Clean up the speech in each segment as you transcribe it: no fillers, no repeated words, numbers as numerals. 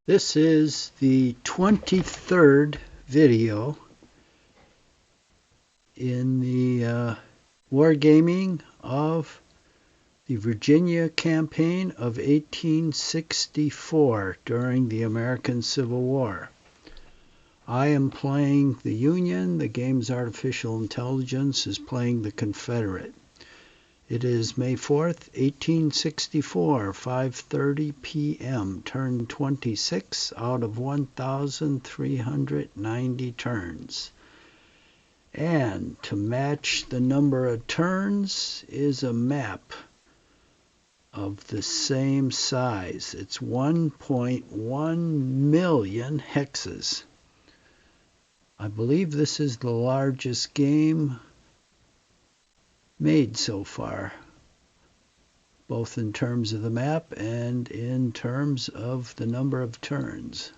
This is the 23rd video in the wargaming of the Virginia campaign of 1864 during the American Civil War. I am playing the Union. The game's artificial intelligence is playing the Confederate. It is May 4th, 1864, 5:30 p.m. Turn 26 out of 1,390 turns. And to match the number of turns is a map of the same size. It's 1.1 million hexes. I believe this is the largest game made so far, both in terms of the map and in terms of the number of turns.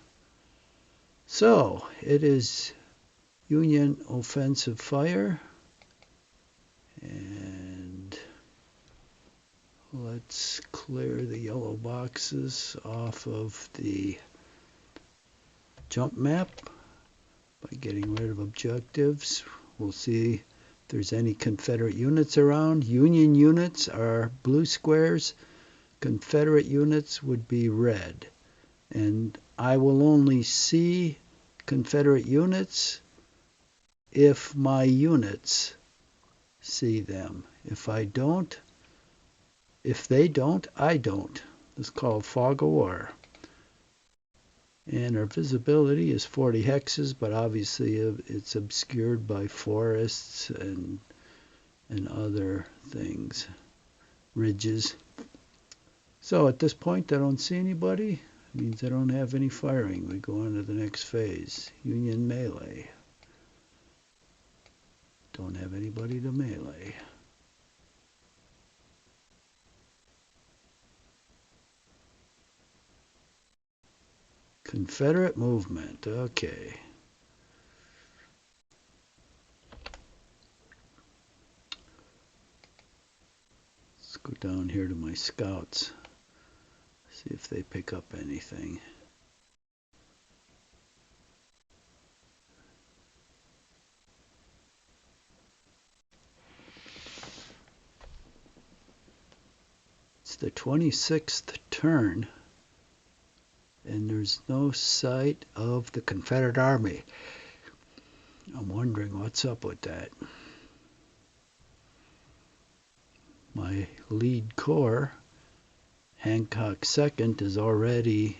So it is Union offensive fire, and let's clear the yellow boxes off of the jump map by getting rid of objectives. We'll see if there's any Confederate units around. Union units are blue squares. Confederate units would be red. And I will only see Confederate units if my units see them. If they don't, I don't. It's called fog of war. And our visibility is 40 hexes, but obviously it's obscured by forests and other things, ridges. So at this point I don't see anybody. It means I don't have any firing. We go on to the next phase, Union melee. Don't have anybody to melee. Confederate movement, okay. Let's go down here to my scouts, see if they pick up anything. It's the 26th turn, and there's no sight of the Confederate Army. I'm wondering what's up with that. My lead corps, Hancock 2nd, is already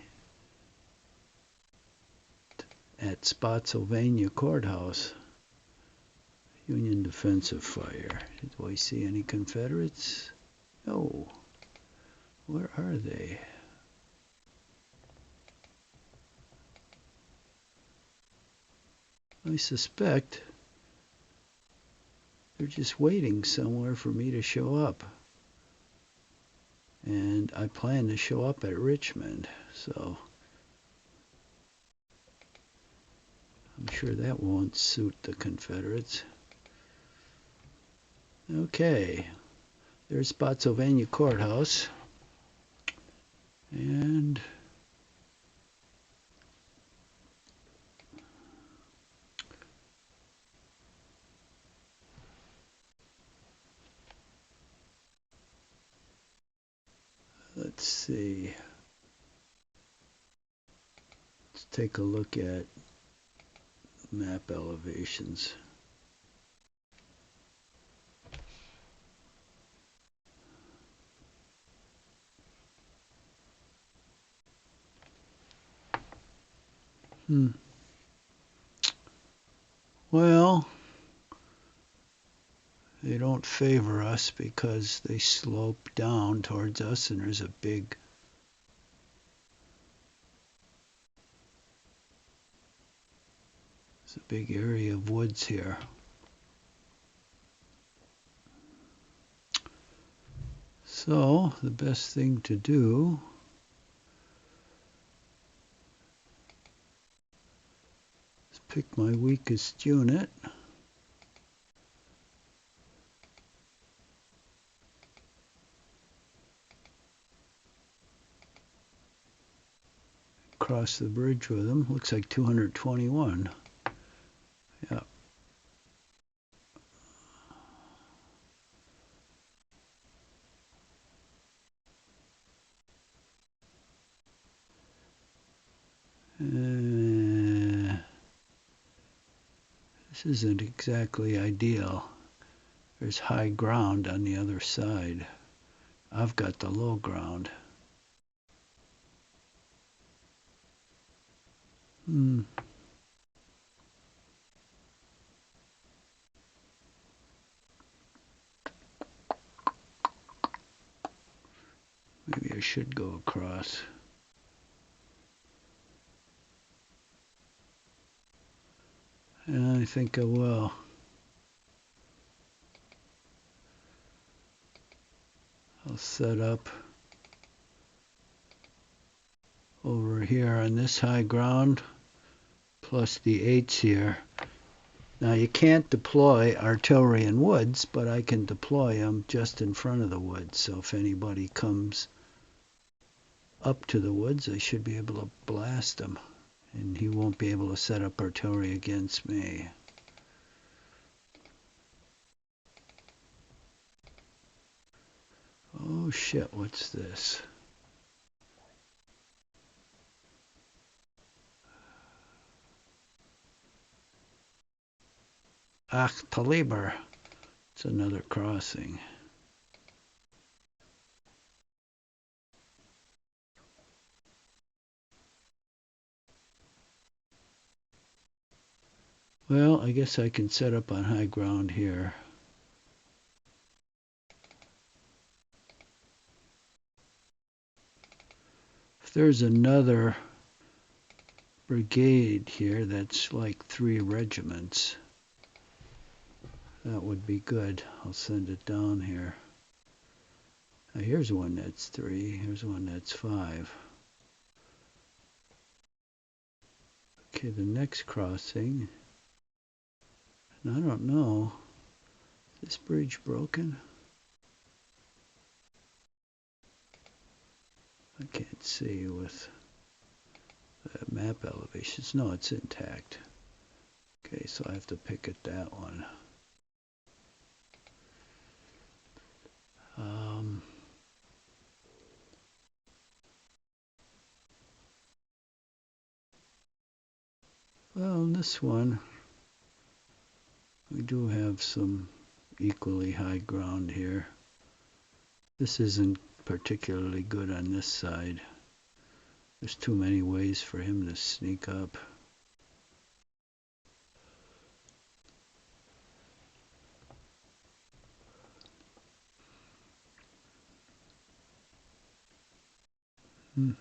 at Spotsylvania Courthouse. Union defensive fire. Do I see any Confederates? No. Where are they? I suspect they're just waiting somewhere for me to show up. And I plan to show up at Richmond, so I'm sure that won't suit the Confederates. Okay, there's Spotsylvania Courthouse. And let's see. Let's take a look at map elevations. Well, they don't favor us because they slope down towards us, and there's a big area of woods here. So the best thing to do is pick my weakest unit. across the bridge with him. Looks like 221. Yeah. This isn't exactly ideal. There's high ground on the other side. I've got the low ground. Maybe I should go across. And I think I will. I'll set up over here on this high ground, plus the 8s here. Now you can't deploy artillery in woods, but I can deploy them just in front of the woods. So if anybody comes up to the woods, I should be able to blast them. And he won't be able to set up artillery against me. Oh shit, what's this? Ach, Taliber. It's another crossing. Well, I guess I can set up on high ground here. If there's another brigade here that's like 3 regiments, that would be good. I'll send it down here. Now here's one that's 3. Here's one that's 5. Okay, the next crossing. And I don't know. Is this bridge broken? I can't see with the map elevations. No, it's intact. Okay, so I have to pick at that one. Well, in this one, we do have some equally high ground here. This isn't particularly good on this side. There's too many ways for him to sneak up. I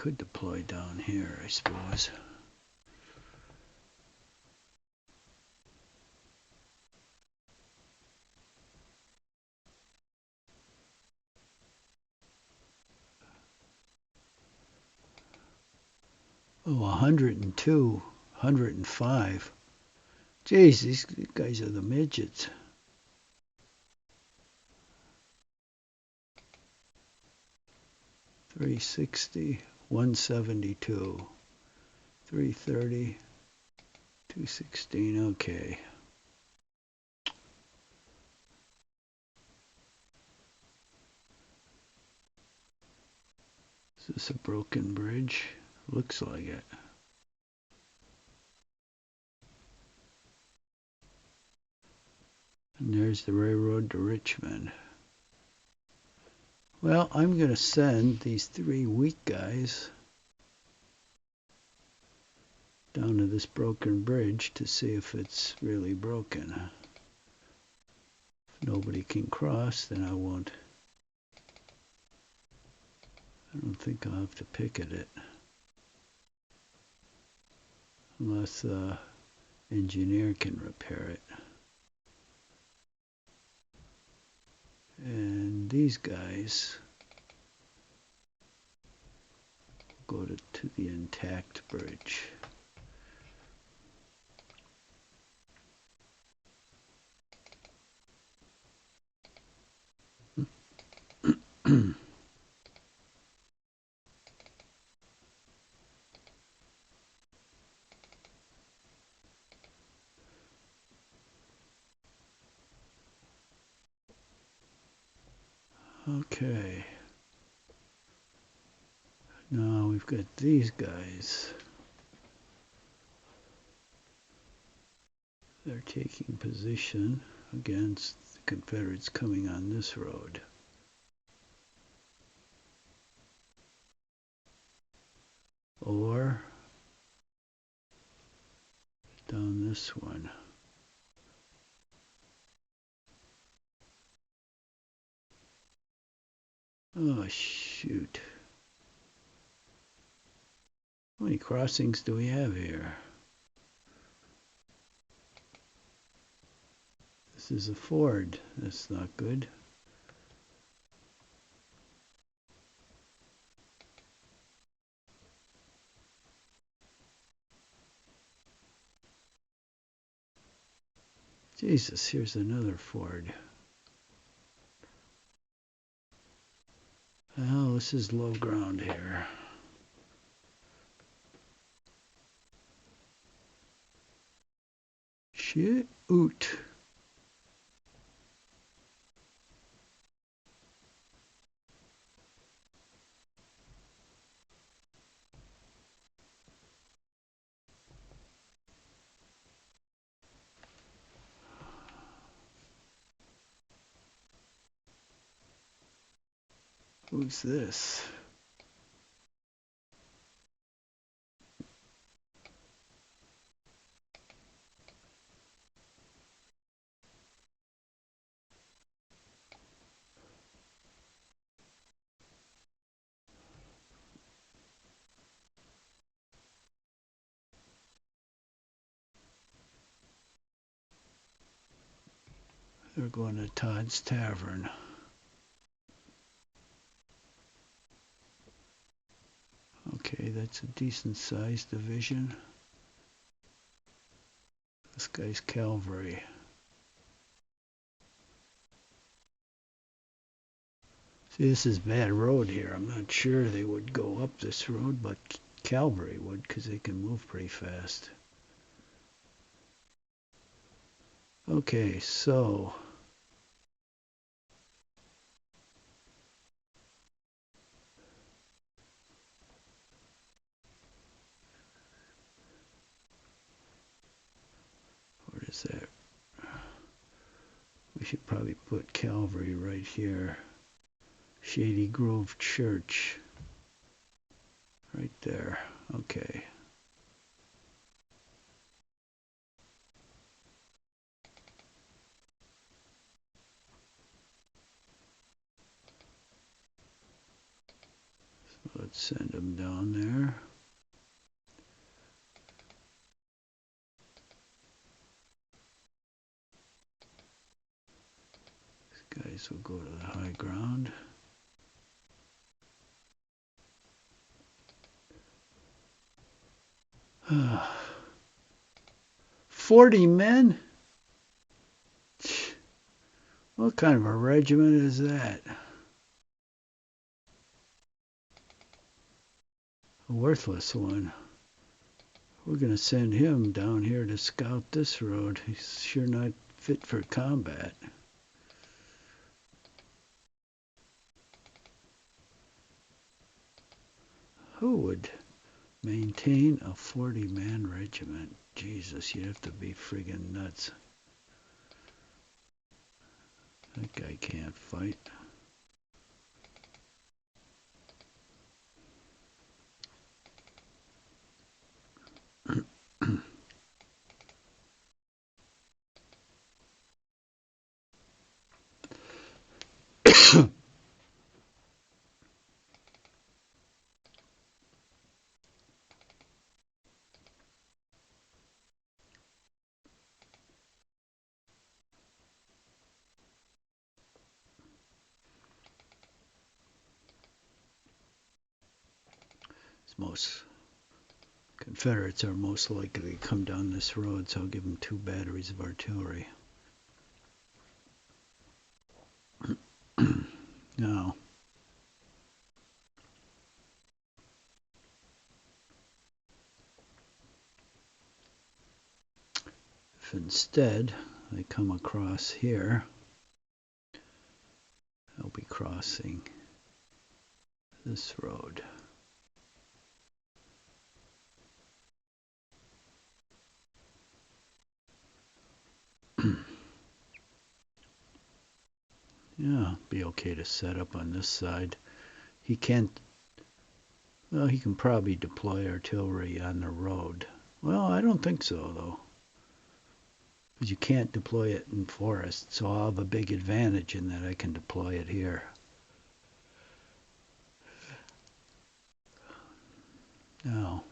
could deploy down here, I suppose. Oh, 102, 105. Jeez, these guys are the midgets. 360, 172, 330, 216. Okay. Is this a broken bridge? Looks like it. And there's the railroad to Richmond. Well, I'm going to send these 3 weak guys down to this broken bridge to see if it's really broken. If nobody can cross, then I won't. I don't think I'll have to picket it. Unless the engineer can repair it. And these guys go to the intact bridge. Okay. Now we've got these guys. They're taking position against the Confederates coming on this road. Or down this one. Oh, shoot. How many crossings do we have here? This is a ford. That's not good. Jesus, here's another ford. Well, this is low ground here. Shoot. Who's this? They're going to Todd's Tavern. Okay, that's a decent sized division. This guy's cavalry. See, this is bad road here. I'm not sure they would go up this road, but cavalry would because they can move pretty fast. Okay, so where is that? We should probably put cavalry right here. Shady Grove Church. Right there. Okay. So let's send them down there. These guys will go to the high ground. 40 men? What kind of a regiment is that? A worthless one. We're going to send him down here to scout this road. He's sure not fit for combat. Who would maintain a 40-man regiment? Jesus, you'd have to be friggin' nuts. That guy can't fight. Most Confederates are most likely to come down this road, so I'll give them 2 batteries of artillery. Now, if instead they come across here, they'll be crossing this road. Yeah, be okay to set up on this side. He can't, well, he can probably deploy artillery on the road. Well, I don't think so, though. Because you can't deploy it in forest, so I'll have a big advantage in that I can deploy it here. Now,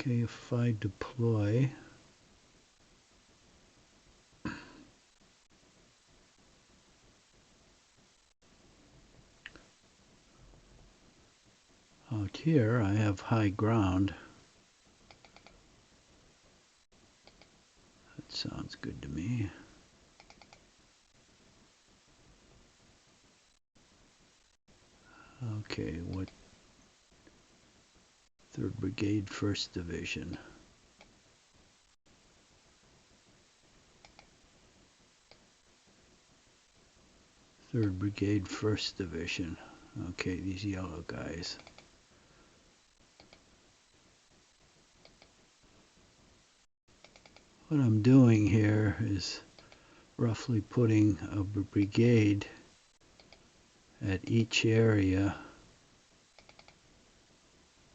okay, if I deploy, out here I have high ground. That sounds good to me. Okay, what? 3rd Brigade, 1st Division. Third Brigade, 1st Division. Okay, these yellow guys. What I'm doing here is roughly putting a brigade at each area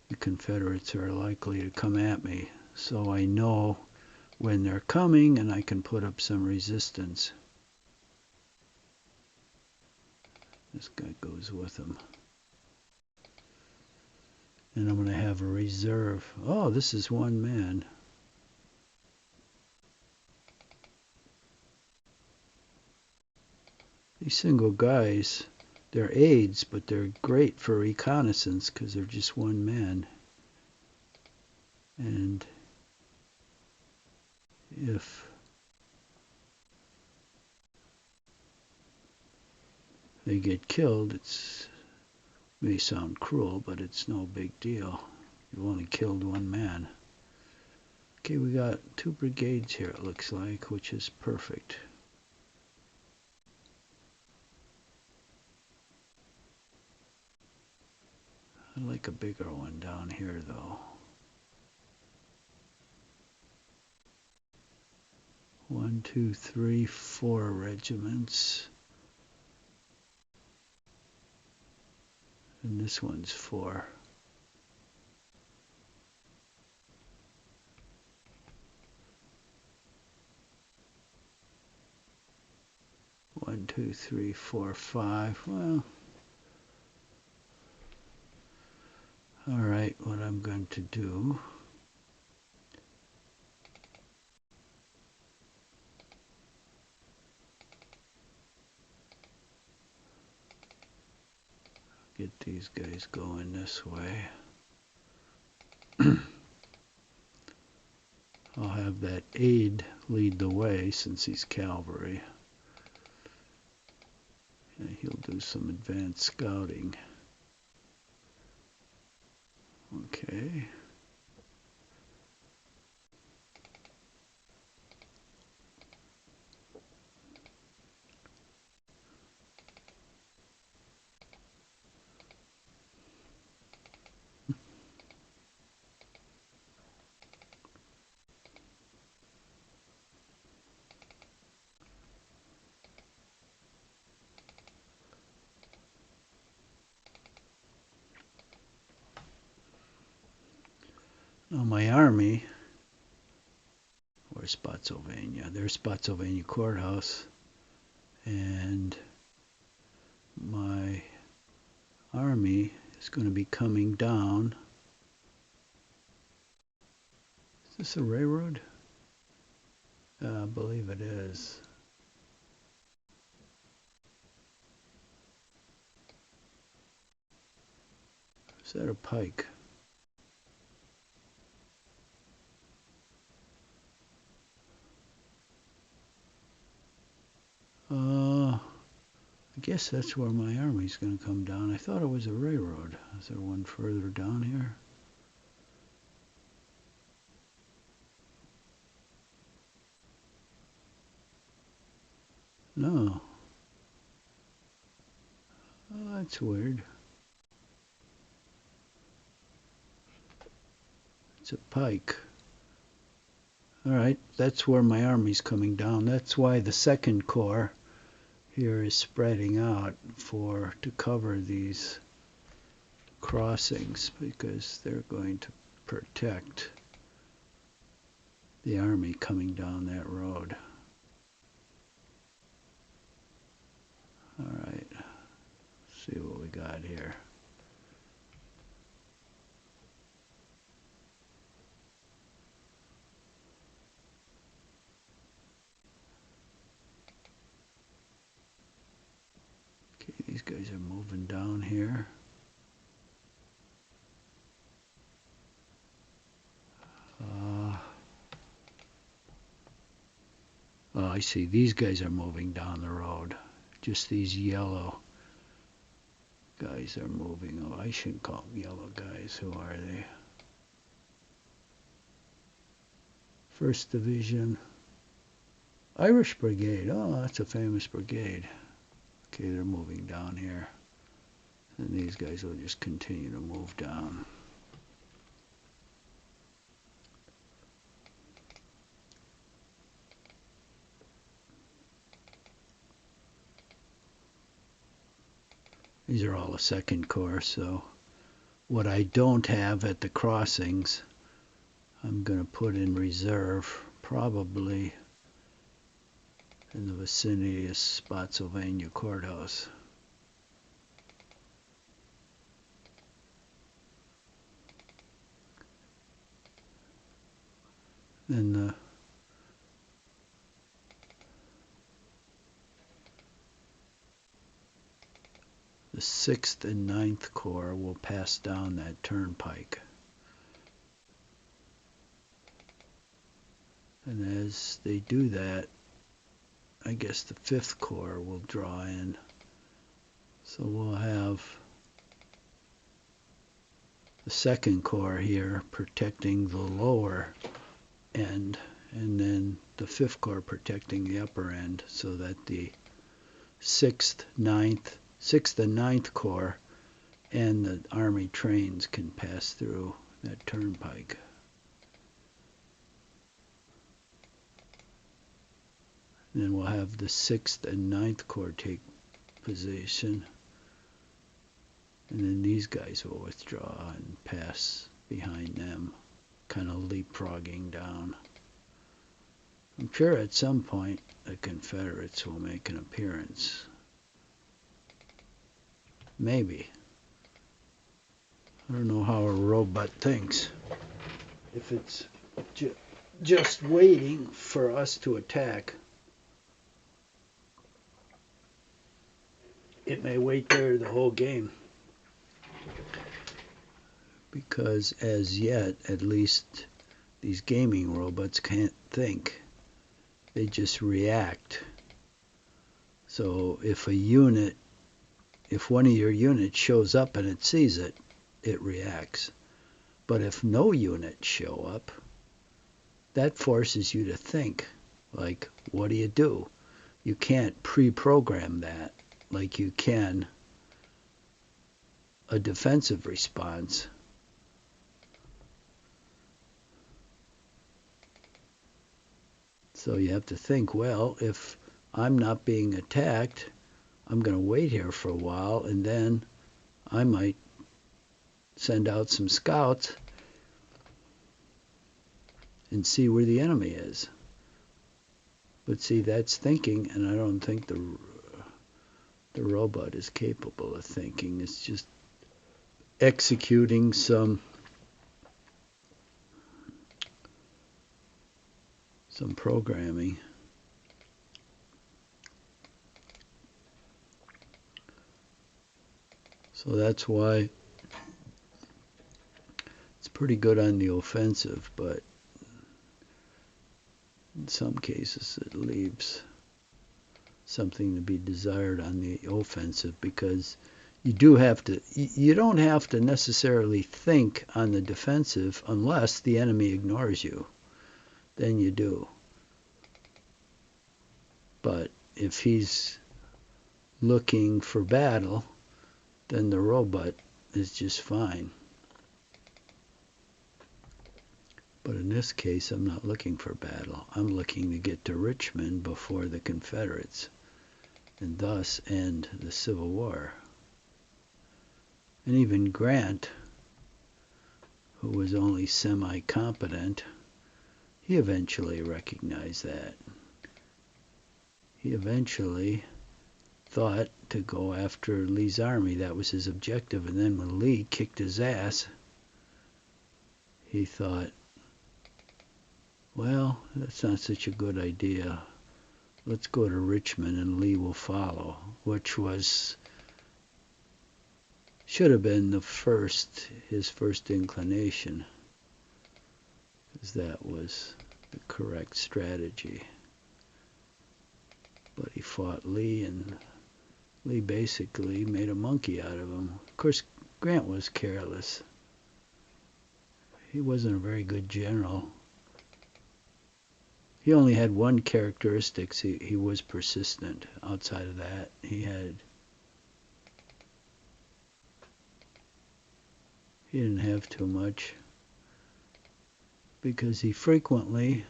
the Confederates are likely to come at me, so I know when they're coming and I can put up some resistance. This guy goes with them. And I'm going to have a reserve. Oh, this is one man. These single guys, they're aides, but they're great for reconnaissance because they're just one man. And if they get killed, it may sound cruel, but it's no big deal. You've only killed one man. Okay, we got 2 brigades here, it looks like, which is perfect. I'd like a bigger one down here, though. 1, 2, 3, 4 regiments. And this one's 4. One, two, three, four, 5. Well, all right, what I'm going to do, get these guys going this way. I'll have that aide lead the way since he's cavalry. And he'll do some advanced scouting. Okay. Now my army, where's Spotsylvania? There's Spotsylvania Courthouse. And my army is going to be coming down. Is this a railroad? I believe it is. Is that a pike? I I guess that's where my army's going to come down. I thought it was a railroad. Is there one further down here? No. Oh, that's weird. It's a pike. Alright, that's where my army's coming down. That's why the Second Corps here is spreading out to cover these crossings, because they're going to protect the army coming down that road. Alright, see what we got here. Okay, these guys are moving down here. Oh, I see. These guys are moving down the road. Just these yellow guys are moving. Oh, I shouldn't call them yellow guys. Who are they? 1st Division. Irish Brigade. Oh, that's a famous brigade. Okay, they're moving down here. And these guys will just continue to move down. These are all the Second Corps, so what I don't have at the crossings, I'm going to put in reserve, probably in the vicinity of Spotsylvania Courthouse. Then the 6th and 9th Corps will pass down that turnpike. And as they do that, I guess the 5th Corps will draw in. So we'll have the 2nd Corps here protecting the lower end, and then the 5th Corps protecting the upper end, so that the 6th and 9th Corps and the Army trains can pass through that turnpike. And then we'll have the 6th and 9th Corps take position, and then these guys will withdraw and pass behind them, kind of leapfrogging down. I'm sure at some point the Confederates will make an appearance. Maybe. I don't know how a robot thinks. If it's just waiting for us to attack, it may wait there the whole game. Because as yet, at least, these gaming robots can't think. They just react. So if one of your units shows up and it sees it, it reacts. But if no units show up, that forces you to think. Like, what do? You can't pre-program that like you can a defensive response. So you have to think, well, if I'm not being attacked, I'm going to wait here for a while, and then I might send out some scouts and see where the enemy is. But see, that's thinking, and I don't think the robot is capable of thinking. It's just executing some programming. So that's why it's pretty good on the offensive, but in some cases it leaves something to be desired on the offensive, because you don't have to necessarily think on the defensive unless the enemy ignores you. Then you do. But if he's looking for battle, then the robot is just fine. But in this case, I'm not looking for battle. I'm looking to get to Richmond before the Confederates, and thus end the Civil War. And even Grant, who was only semi-competent, he eventually recognized that. He eventually thought to go after Lee's army. That was his objective. And then when Lee kicked his ass, he thought, well, that's not such a good idea. Let's go to Richmond and Lee will follow, which should have been his first inclination, because that was the correct strategy. But he fought Lee, and Lee basically made a monkey out of him. Of course, Grant was careless. He wasn't a very good general. He only had one characteristic. He was persistent. Outside of that, he didn't have too much, because he frequently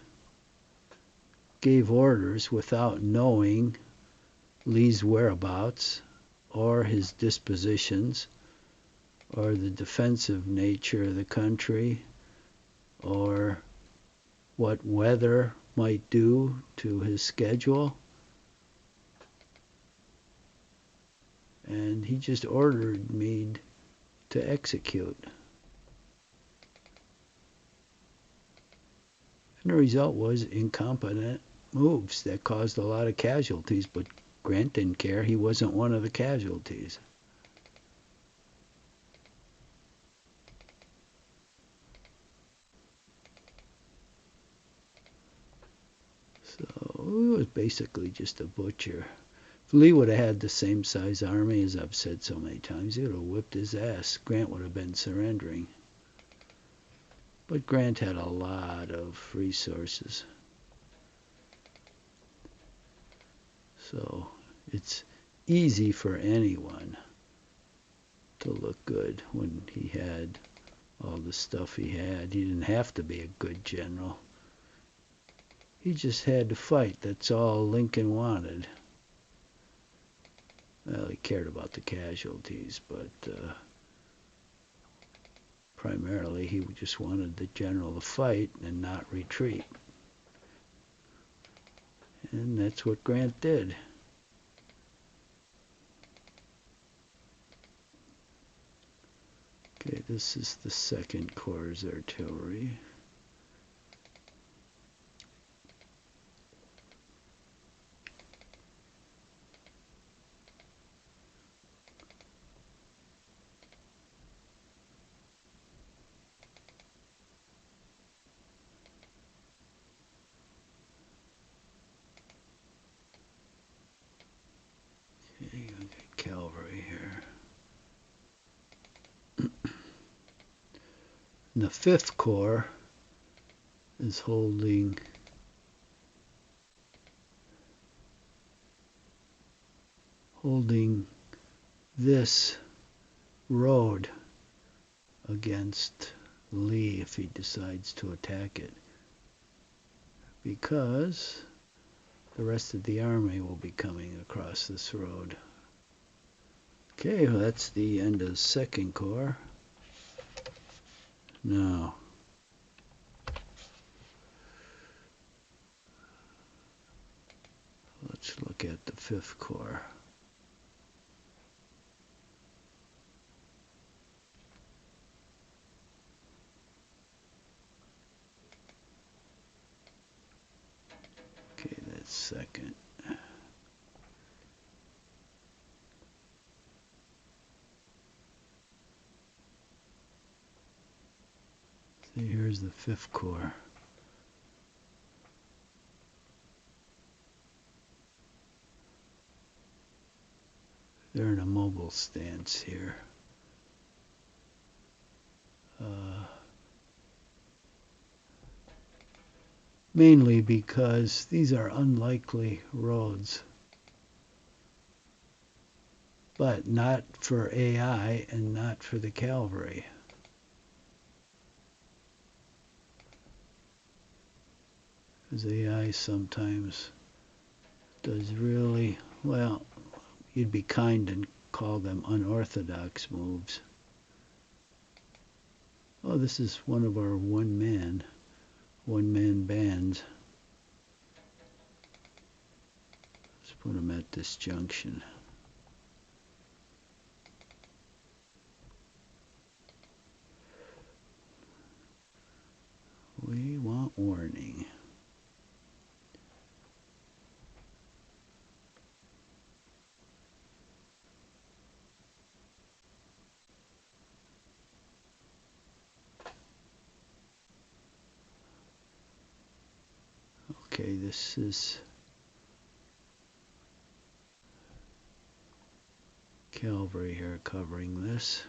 gave orders without knowing Lee's whereabouts or his dispositions or the defensive nature of the country or what weather might do to his schedule. And he just ordered Meade to execute. And the result was incompetent moves that caused a lot of casualties, but Grant didn't care. He wasn't one of the casualties. So he was basically just a butcher. If Lee would have had the same size army, as I've said so many times, he would have whipped his ass. Grant would have been surrendering. But Grant had a lot of resources. So it's easy for anyone to look good when he had all the stuff he had. He didn't have to be a good general. He just had to fight. That's all Lincoln wanted. Well, he cared about the casualties, but primarily he just wanted the general to fight and not retreat. And that's what Grant did. Okay, this is the 2nd Corps artillery. Okay, got cavalry here. And the 5th Corps is holding this road against Lee if he decides to attack it, because the rest of the army will be coming across this road. Okay, well, that's the end of the 2nd Corps. Now, let's look at the 5th Corps. Okay, that's 2nd. See, here's the 5th Corps. They're in a mobile stance here. Mainly because these are unlikely roads, but not for AI and not for the cavalry. Because AI sometimes does really, well, you'd be kind and call them unorthodox moves. Oh, this is one of our one-man bands. Let's put them at this junction. We want warning. Okay, this is cavalry here covering this.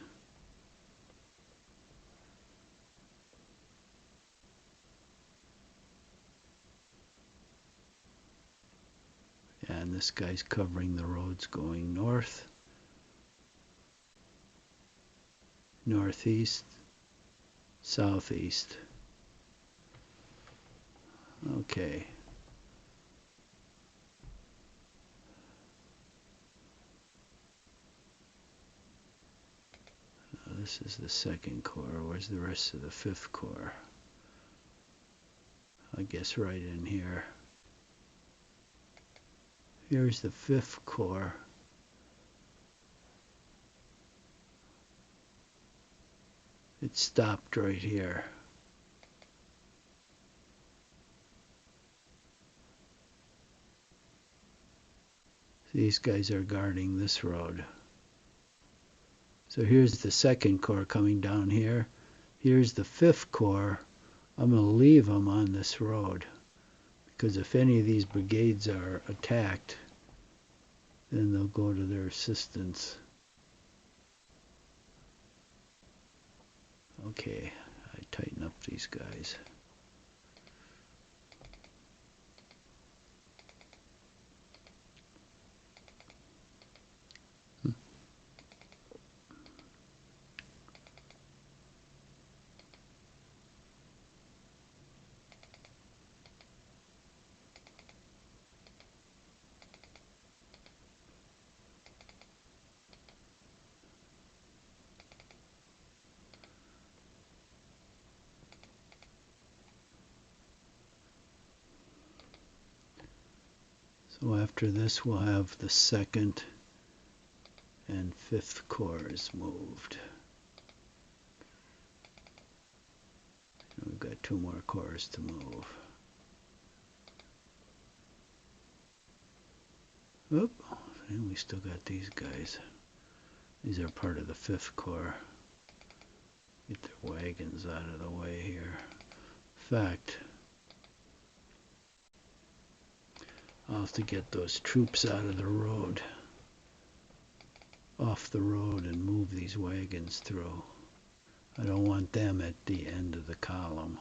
And this guy's covering the roads going north, northeast, southeast. Okay. Now this is the second corps. Where's the rest of the fifth corps? I guess right in here. Here's the fifth corps. It stopped right here. These guys are guarding this road. So here's the second corps coming down here. Here's the fifth corps. I'm going to leave them on this road, because if any of these brigades are attacked, then they'll go to their assistance. Okay, I tighten up these guys. So after this, we'll have the second and fifth corps moved. And we've got 2 more corps to move. Oop, and we still got these guys. These are part of the fifth corps. Get their wagons out of the way here. In fact, I'll have to get those troops out of the road, off the road, and move these wagons through. I don't want them at the end of the column.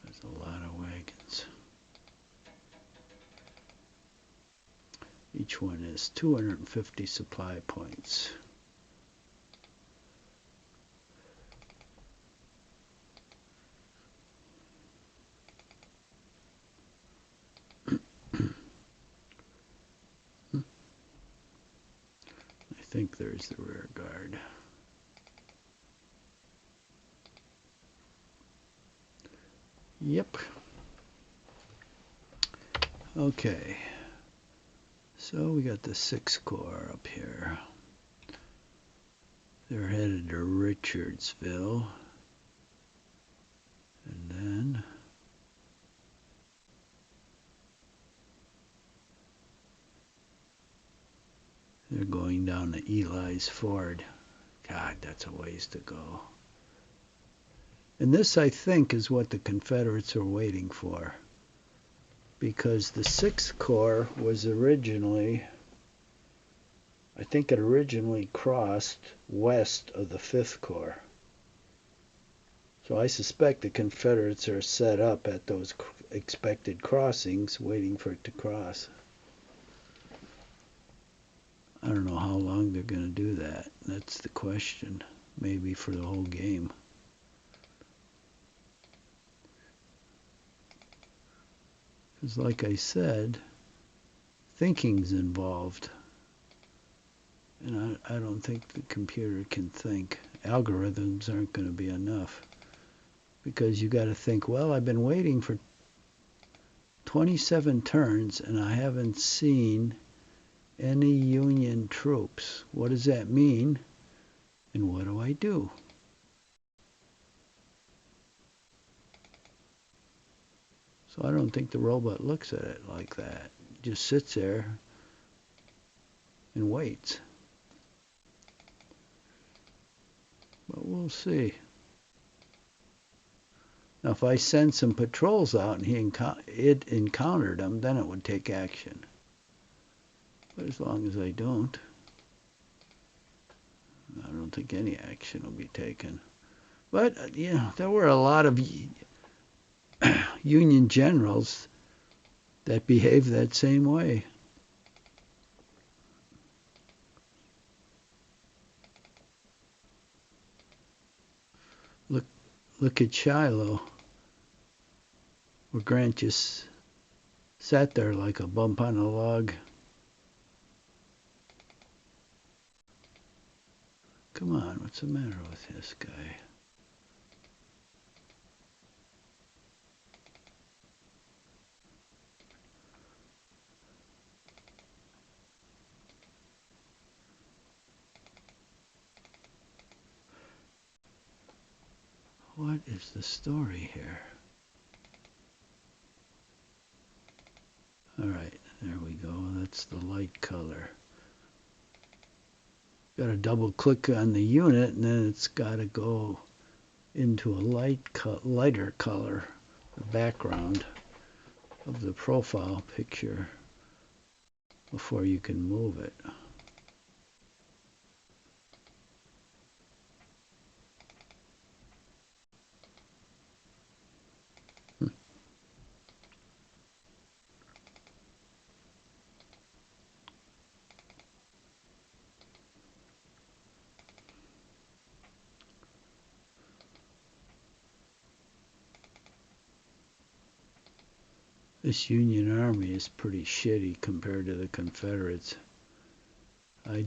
There's a lot of wagons. Each one is 250 supply points. I think there's the rear guard. Yep. Okay. So we got the 6th Corps up here. They're headed to Richardsville. going down to Eli's Ford. God, that's a ways to go. And this, I think, is what the Confederates are waiting for. Because the 6th Corps was originally, I think it originally crossed west of the 5th Corps. So I suspect the Confederates are set up at those expected crossings, waiting for it to cross. I don't know how long they're going to do that. That's the question. Maybe for the whole game. Because like I said, thinking's involved. And I don't think the computer can think. Algorithms aren't going to be enough. Because you got to think, well, I've been waiting for 27 turns and I haven't seen any Union troops. What does that mean? And what do I do? So I don't think the robot looks at it like that. It just sits there and waits. But we'll see. Now, if I send some patrols out and it encountered them, then it would take action. But as long as I don't think any action will be taken. But, you know, there were a lot of Union generals that behaved that same way. Look at Shiloh, where Grant just sat there like a bump on a log. Come on, what's the matter with this guy? What is the story here? All right, there we go. That's the light color. Got to double click on the unit and then it's got to go into a lighter color, the background of the profile picture before you can move it. This Union Army is pretty shitty compared to the Confederates. I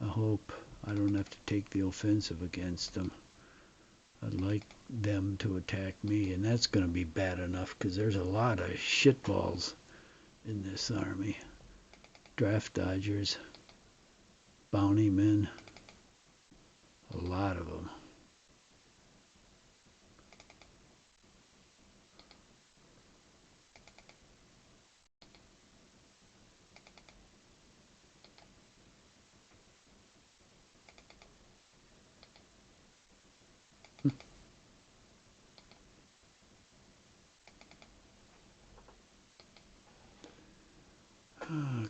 hope I don't have to take the offensive against them. I'd like them to attack me, and that's going to be bad enough because there's a lot of shitballs in this army. Draft dodgers, bounty men, a lot of them.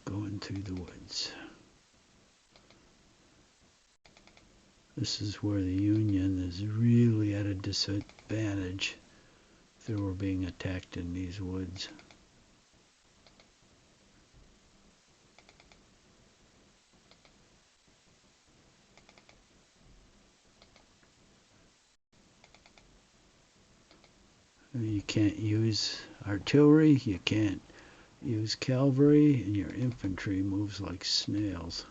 Going through the woods. This is where the Union is really at a disadvantage if they were being attacked in these woods. You can't use artillery, you can't use cavalry, and your infantry moves like snails.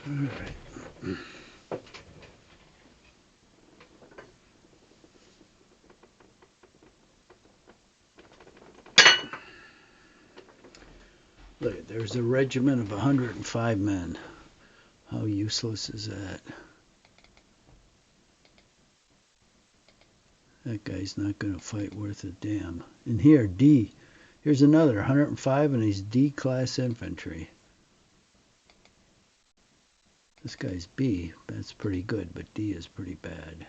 All right. Look, there's a regiment of 105 men. How useless is that? That guy's not going to fight worth a damn. And here, D. Here's another 105, and he's D-class infantry. This guy's B. That's pretty good, but D is pretty bad.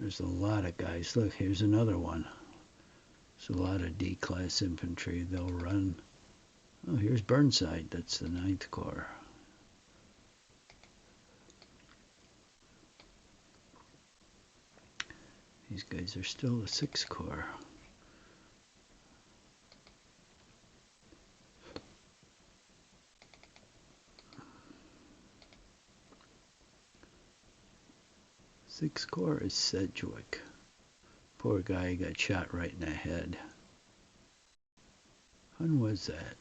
There's a lot of guys. Look, here's another one. There's a lot of D-class infantry. They'll run. Oh, here's Burnside. That's the 9th Corps. These guys are still the 6th Corps. Sixth Corps is Sedgwick. Poor guy got shot right in the head. When was that?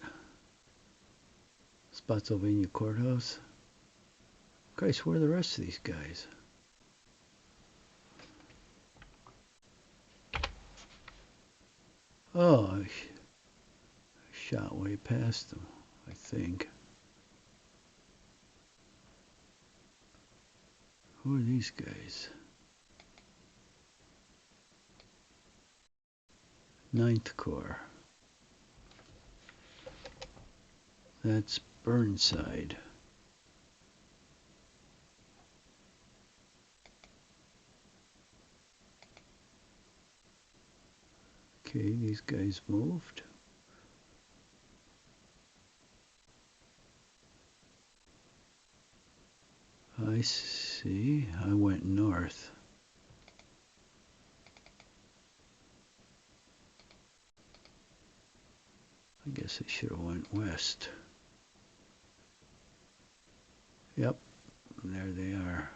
Spotsylvania Courthouse? Christ, where are the rest of these guys? Oh, I shot way past them, I think. Who are these guys? 9th Corps. That's Burnside. Okay, these guys moved. I see. I went north. I guess I should have went west. Yep, there they are.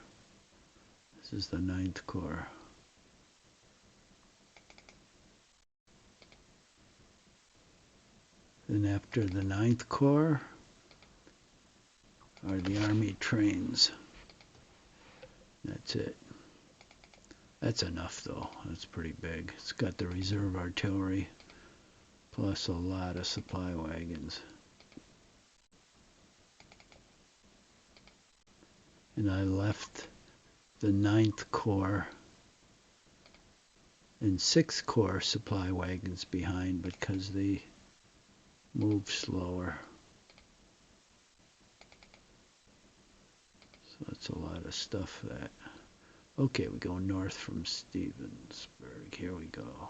This is the 9th Corps. Then after the 9th Corps are the Army trains. That's it. That's enough though. That's pretty big. It's got the reserve artillery plus a lot of supply wagons. And I left the 9th Corps and 6th Corps supply wagons behind because they move slower. So that's a lot of stuff that. Okay, we go north from Stevensburg. Here we go.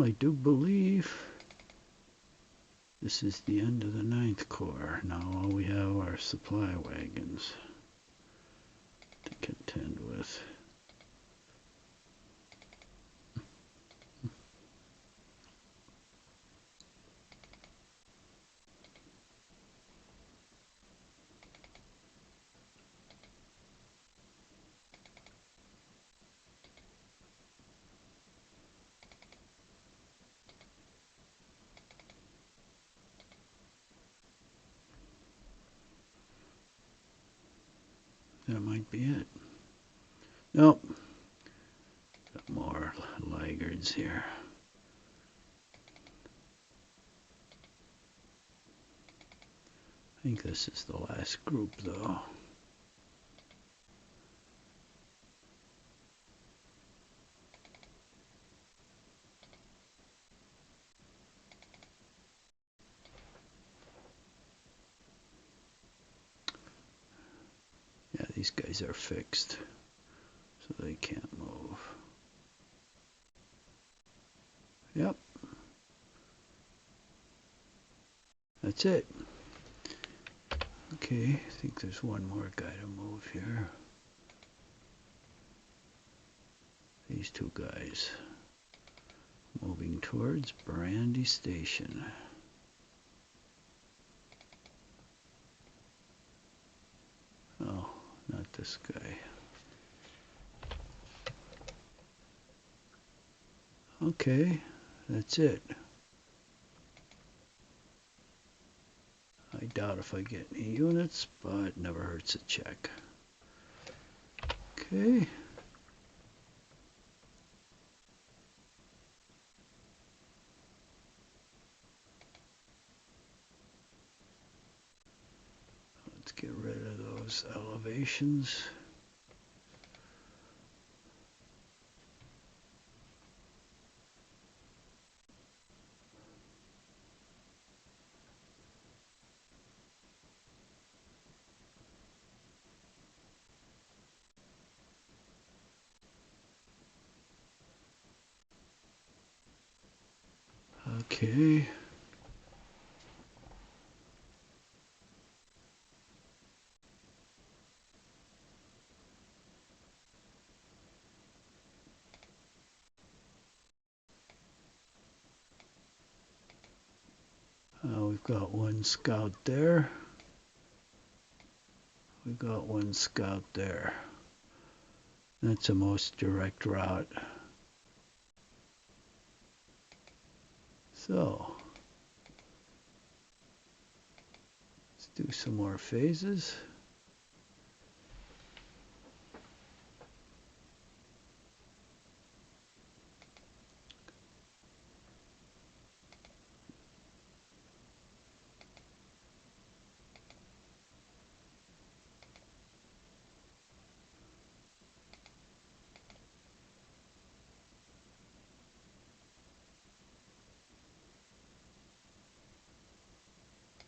I do believe this is the end of the 9th Corps. Now all we have are supply wagons to contend with. That might be it. Nope. Got more laggards here. I think this is the last group, though. Yeah, these guys are fixed, so they can't move. Yep. That's it. Okay, I think there's one more guy to move here. These two guys moving towards Brandy Station. Oh, not this guy. Okay, that's it. I doubt if I get any units, but never hurts a check. Okay. Let's get rid of those elevations. Okay. We've got one scout there. We've got one scout there. That's the most direct route. So, let's do some more phases.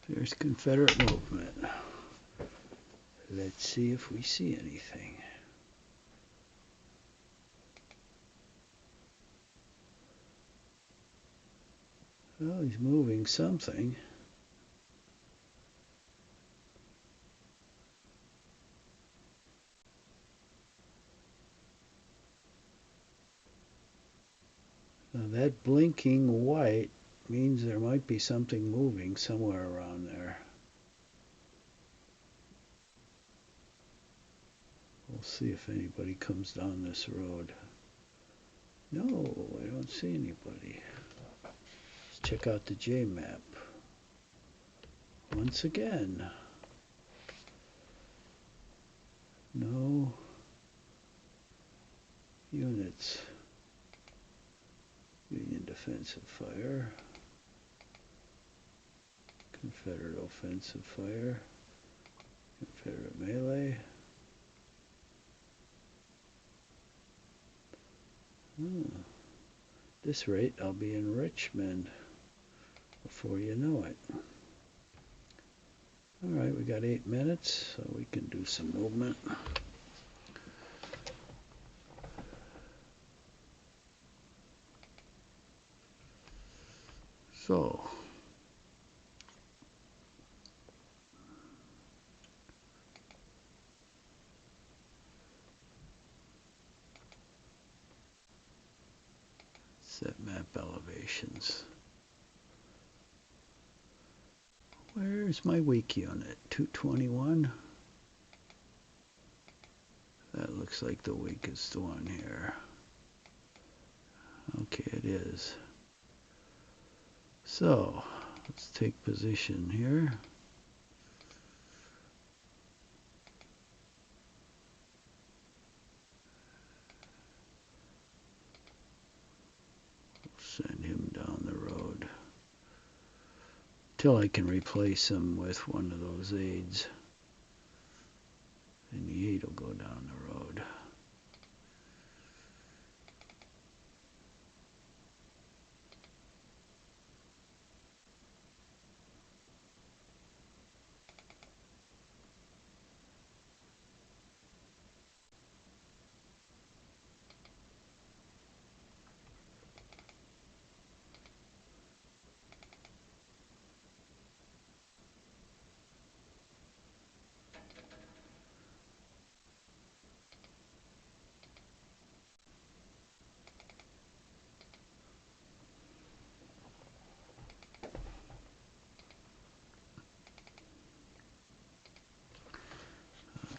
There's Confederate movement. Let's see if we see anything. Well, he's moving something. Now that blinking white means there might be something moving somewhere around there. We'll see if anybody comes down this road. No, I don't see anybody. Let's check out the J map. Once again. No units. Union defensive fire. Confederate offensive fire. Confederate melee. This rate, I'll be in Richmond before you know it. Alright, we got 8 minutes, so we can do some movement. So, set map elevations. Where's my weak unit? 221. That looks like the weakest one here. Okay, it is. So, let's take position here. Send him down the road till I can replace him with one of those aids. And the aid will go down the road.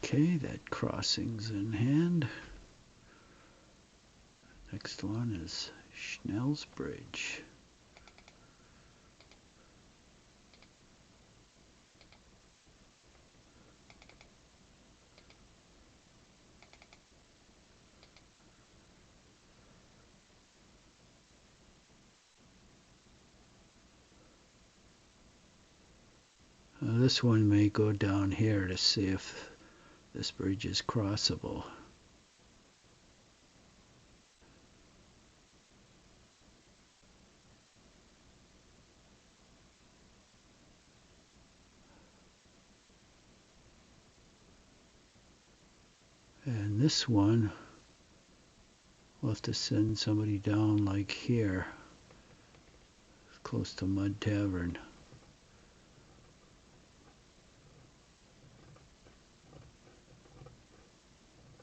Okay, that crossing's in hand. Next one is Schnell's Bridge. This one may go down here to see if this bridge is crossable. And this one, we'll have to send somebody down like here, close to Mud Tavern.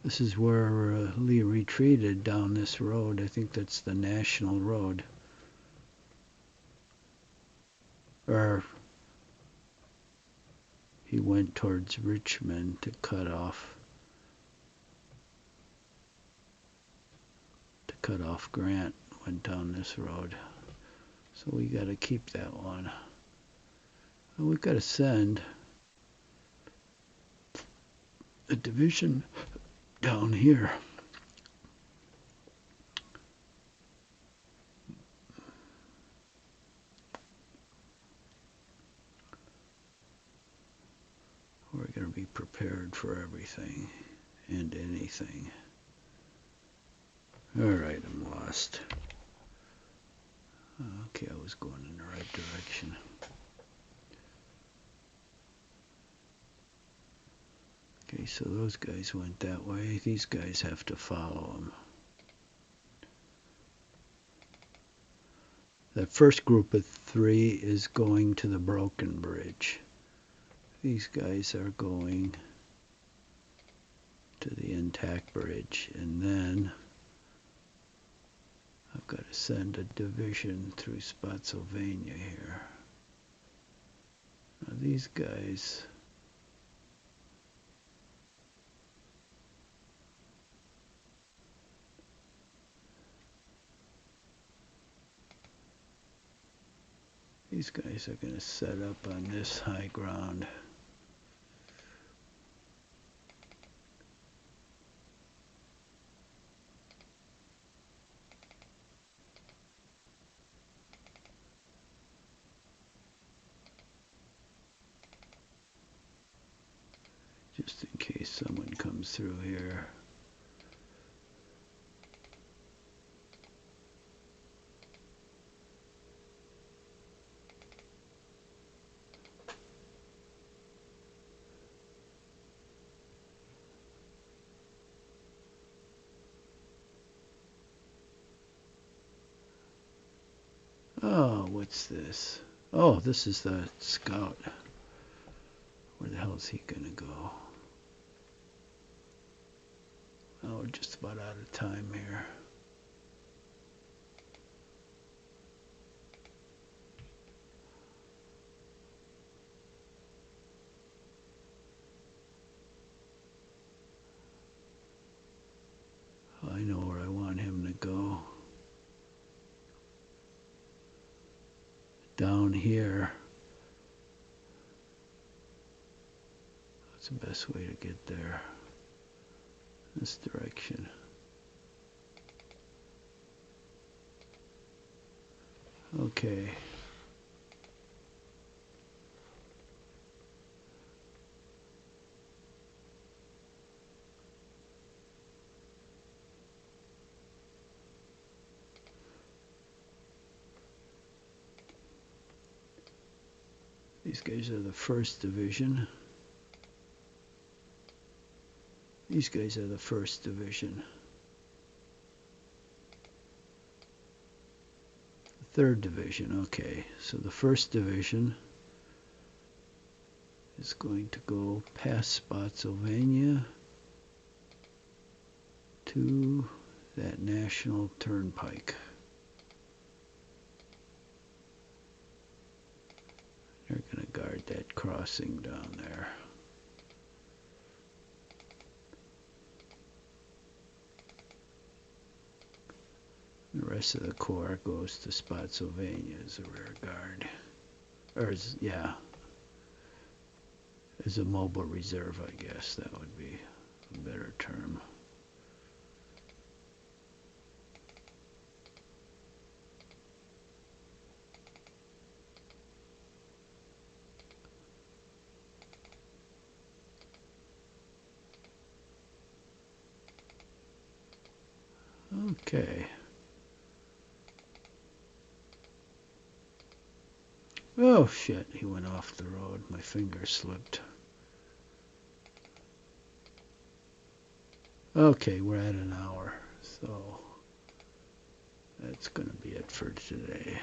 This is where Lee retreated down this road. I think that's the National Road. Or he went towards Richmond to cut off Grant, went down this road. So we got to keep that one. And we've got to send a division down here. We're going to be prepared for everything and anything. Alright, I'm lost. Okay, I was going in the right direction. Okay, so those guys went that way. These guys have to follow them. That first group of 3 is going to the broken bridge. These guys are going to the intact bridge, and then I've got to send a division through Spotsylvania here. Now these guys, are going to set up on this high ground. Just in case someone comes through here. Oh, what's this? Oh, this is the scout. Where the hell is he gonna go? Oh, we're just about out of time here. I know where I want him to go. Down here. That's the best way to get there. This direction. Okay. These guys are the 1st Division. These guys are the 1st Division. The 3rd Division, okay. So the 1st Division is going to go past Spotsylvania to that National Turnpike. They're going to guard that crossing down there. The rest of the Corps goes to Spotsylvania as a rear guard. Or, yeah, as a mobile reserve, I guess that would be a better term. Okay. Oh shit, he went off the road. My finger slipped. Okay, we're at an hour, so that's going to be it for today.